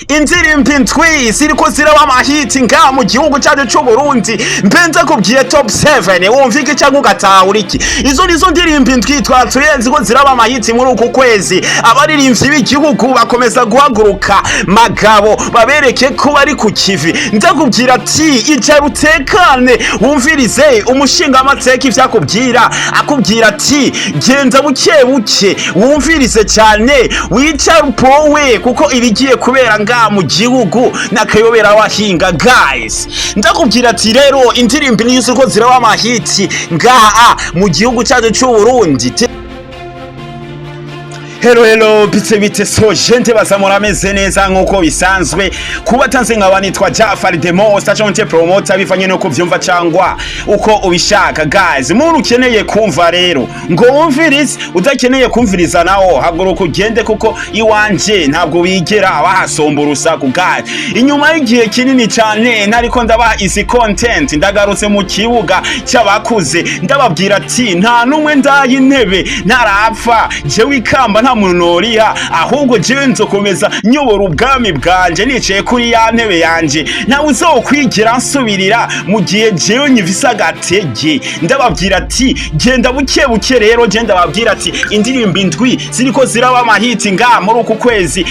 indirimbo indwi ziriko ziraba amahiti nga mu gihugu cyacu cy'u Burundi mbenza kubwiye top 7 wumva iki cyangwa ugatahura iki izo nizo ndirimbo indwi twaturenze ko ziraba amahiti muri uku kwezi abaririmbyi b'igihugu bakomeza guhaguruka magabo babereke ko bari ku kivi ndakubwira ati icara utekane wumvirize umushinga amateka ivyakubwira akubwira ati genda buke buke wumvirize cyane wicara upowe kuko ibigiye kubera nga mu gihugu nakayobera wahinga guys ndakubwira ati rero indirimbo nizo ko ziraba amahiti ngaha mu gihugu cyacu cy'u Burundi. Hello bite so gente bazamura ameze neza nkuko bisanzwe kuba tanze nkaba nitwa Japhali the most achonte promoter bivanye no kuvyumva cyangwa uko ubishaka guys. Muntu ukeneye kumva rero ngo wumvirize udakeneye kumviriza nawo haguruka ugende kuko iwanje ntabwo bigera abahasomba urusaku guys. Inyuma y'igihe kinini cyane nariko ndabaha izi content ndagarutse mu kibuga cy'abakuze ndababwira ati nta numwe ndaye intebe ntarapfa jewe ikamba nta muntu noriha ahubwo jewe nzokomeza nyobora ubwami bwanje nicaye kuri ya ntebe yanje nta uzokwigira nsubirira mu gihe jewe nyivisa gatege. Ndababwira ati genda buke buke rero genda babwira ati indirimbo indwi ziriko ziraba amahiti nga muri uku kwezi.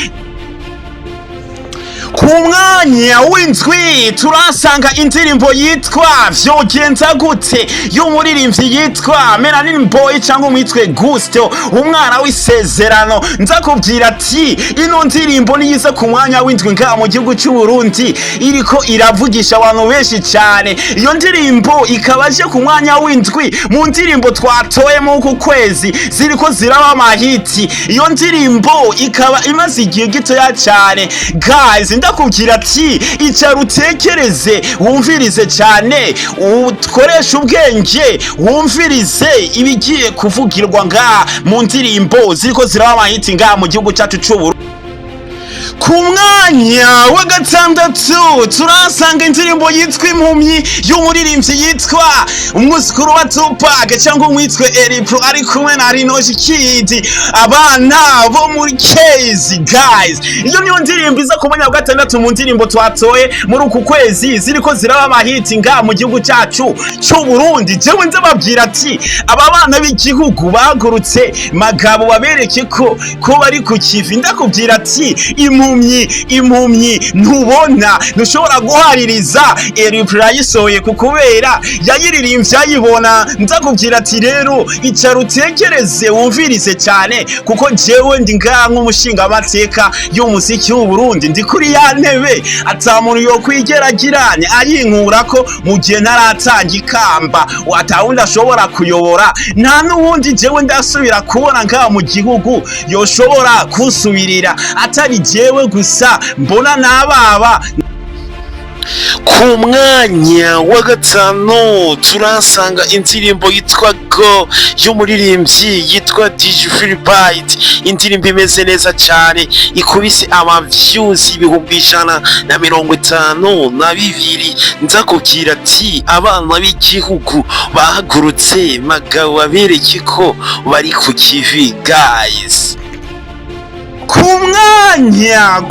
Ku mwanya w'indwi turasanga indirimbo yitwa vyogenza gute y'umuririmbyi yitwa Melanin Boy cyangwa umwitwe Gusto umwana w'isezerano. Nzakubwira ati ino ndirimbo niyiza ku mwanya w'indwi nga mu gihugu cy'u Burundi iriko iravugisha abantu benshi cyane. Iyo ndirimbo ikabaje ku mwanya w'indwi mu ndirimbo twatoye mu uku kwezi ziriko ziraba amahiti. Iyo ndirimbo ikaba imaze igihe gitoya cyane guys. Ndakubwira ati icara utekereze wumvirize cyane ukoresha ubwenge wumvirize ibigiye kuvugirwa nga mu ndirimbo ziriko ziraba amahiti nga mu gihugu cyacu cy'u Burundi. Ku mwanya wa gatandatu turasanga indirimbo yitwa impumyi y'umuririmbyi yitwa umwuzukuru wa Tupac cyangwa umwitwe Eripro ari kumwe na Rinoji Kid abana bo muri kwezi guys. Iyo niyo ndirimbo iza ku mwanya wa gatandatu mu ndirimbo twatoye muri uku kwezi ziriko ziraba amahiti nga mu gihugu cyacu cy'u Burundi. Jewe ndababwira ati aba bana b'igihugu bagurutse magabo babereke ko bari ku kivi. Ndakubwira ati impumyi ntubona ntushobora guhaririza Eripro yayisohoye kukubera yayiririmbye ayibona. Nzakubwira ati rero icara utekereze wumvirize cyane kuko jewe ndi nga nk'umushinga amateka y'umuziki w'u Burundi ndi kuri ya ntebe atamuntu yo kwigeragiranye ayinkura ko mu gihe ntaratanga ikamba atawundi ashobora kuyobora nta n'ubundi jewe ndasubira kubona nga mu gihugu yoshobora kunsubirira atari jewe gusa mbona nababa. Ku mwanya wa gatanu turasanga indirimbo yitwa Go y'umuririmbyi yitwa Japhali. Indirimbo imeze neza cyane ikubise views 152. Nzakubwira ati abana b'igihugu bahagurutse magabo babereke ko bari ku kivi guys. Ku mwanya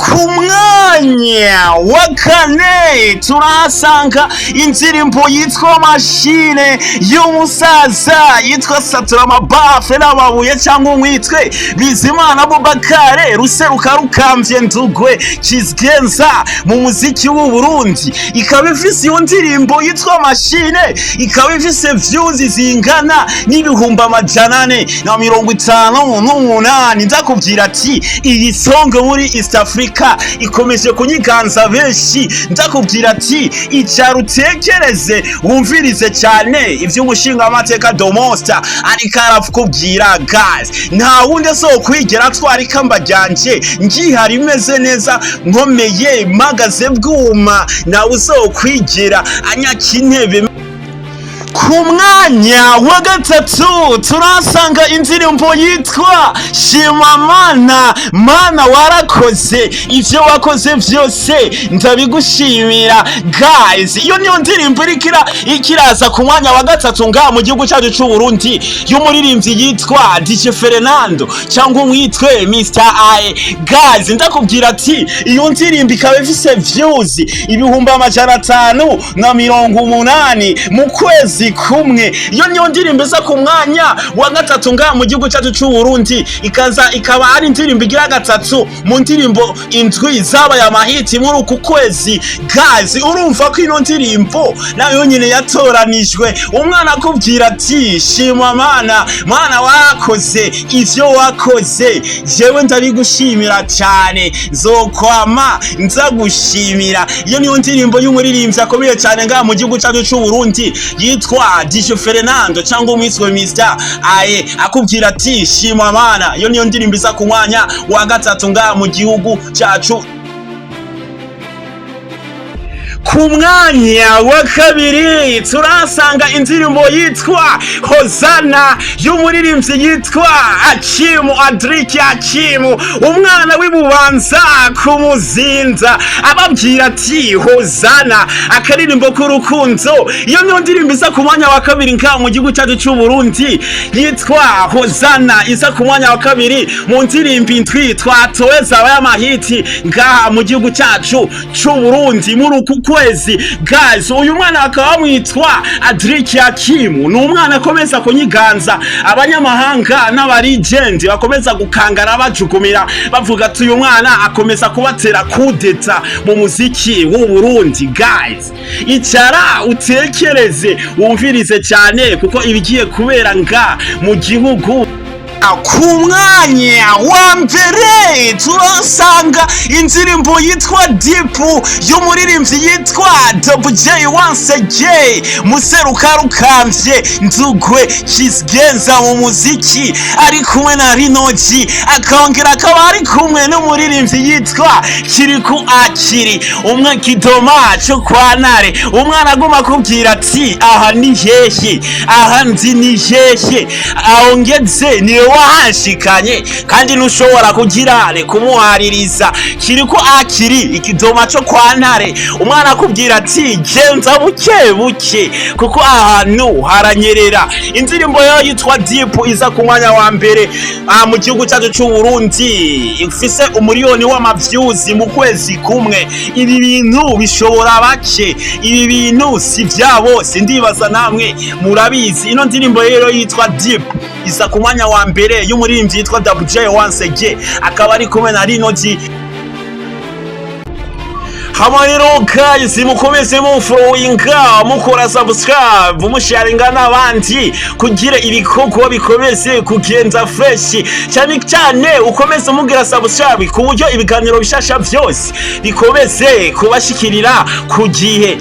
wa kane turasanga indirimbo yitwa mashine y'umusaza yitwa Satura Mabafe n'ababuye cyangwa umwitwe Bizimana Abubakare ruseruka rukamvye ndugwe kizgenza mu muziki w'u Burundi. Ikaba ifise iyo ndirimbo yitwa mashine ikaba ifise views zingana n'ibihumbi 458. Ndakubwira ati iyi song muri East Africa ikomeje kunyiganza benshi. Ndakubwira ati icara utekereze wumvirize cyane ivy'umushinga amateka Domonster ariko arakubwira guys. Nta wundi azokwigera twari kamba ryanje ngihari imeze neza nkomeye magaze bwuma na uzokwigera anyaka intebe. Ku ku mwanya wa gatatu turasanga indirimbo yitwa shima mana mana warakoze ivyo wakoze vyose ndabigushimira. Guys, iyo niyo ndirimbo ikiraza ku mwanya wa gatatu ngaha mu gihugu cyacu c'u Burundi y'umuririmbyi yitwa Fernando cyangwa umwitwe Mr. Aye. Guys, ndakubwira ati iyo ndirimbo ikaba ifise views 580 mu kwezi kumwe. Iyo niyo ndirimbo iza ku mwanya wa gatatu ngaha mu gihugu cyacu c'u Burundi, ikaba ari indirimbo igira gatatu mu ndirimbo indwi zabaye amahiti muri uku kwezi. Guys, urumva ko ino ndirimbo nayo nyine yatoranijwe. Umwana akubwira ati shima mana mana wakoze ivyo wakoze, jewe ndabigushimira cyane, zokwama nzagushimira. Iyo niyo ndirimbo y'umuririmbyi akomeye cyane ngaha mu gihugu cyacu c'u Burundi yitwa Fernando cyangwa umwitwe Mr. Aye, akubwira ati shima mana. Iyo niyo ndirimbo iza ku mwanya wa gatatu ngaha mu gihugu cyacu. Ku mwanya wa kabiri turasanga indirimbo yitwa Hozana y'umuririmbyi yitwa Akimu, umwana w'ibubanza ku Muzinda. Ababwira ati Hozana, akaririmbo k'urukundo. Iyo niyo ndirimbo iza ku mwanya wa kabiri ngaha mu gihugu cyacu c'u Burundi yitwa Hozana, iza ku mwanya wa kabiri mu ndirimbo indwi twatowe zabaye amahiti ngaha mu gihugu cyacu c'u Burundi muri uku kwezi. Guys, uyu mwana akaba amwitwa Akimu, ni umwana akomeza kunyiganza abanyamahanga n'abaregend bakomeza gukangara bajugumira bavuga ati uyu mwana akomeza kubatera kudeta mu muziki w'u Burundi. Guys, icara utekereze wumvirize cyane kuko ibigiye kubera nga mu gihugu. Ku mwanya wa mbere turasanga indirimbo yitwa Deep y'umuririmbyi yitwa zabaye, museruka rukambye ndugwe kisgenza mu muziki, ari kumwe na Rinoji, akongera akaba ari kumwe n'umuririmbyi yitwa Kiriku Akiri, umwe kidoma cyo kwa Ntare. Umwana aguma kubwira ati aha ni hehe, aha ndi ni hehe, ahongeze ni wahashikanye kandi nushobora kugira kumuhaririza. Kiriku Akiri, ikidoma cyo kwa Ntare. Umwana akubwira ati genza buke buke kuko ahantu haranyerera. Indirimbo yo yitwa Deep iza ku mwanya wa mbere mu gihugu cyacu c'u Burundi, ifise umuriyoni w'amaviews mu kwezi kumwe. Ibi bintu bishobora bake, ibi bintu si vya bose, ndibaza namwe murabizi. Ino ndirimbo rero yitwa Deep iza ku mwanya wa mbere y'umuririmbyi yitwa zabaye, akaba ari kumwe na Rinoji. Hamarero guys, mukomeze mufollowinga, mukora subscribe, musharinga n'abandi kugira ibikorwa bikomeze kugenda fresh cyane cyane. Ukomeze mugira subscribe ku buryo ibiganiro bishasha byose bikomeze kubashikirira ku gihe.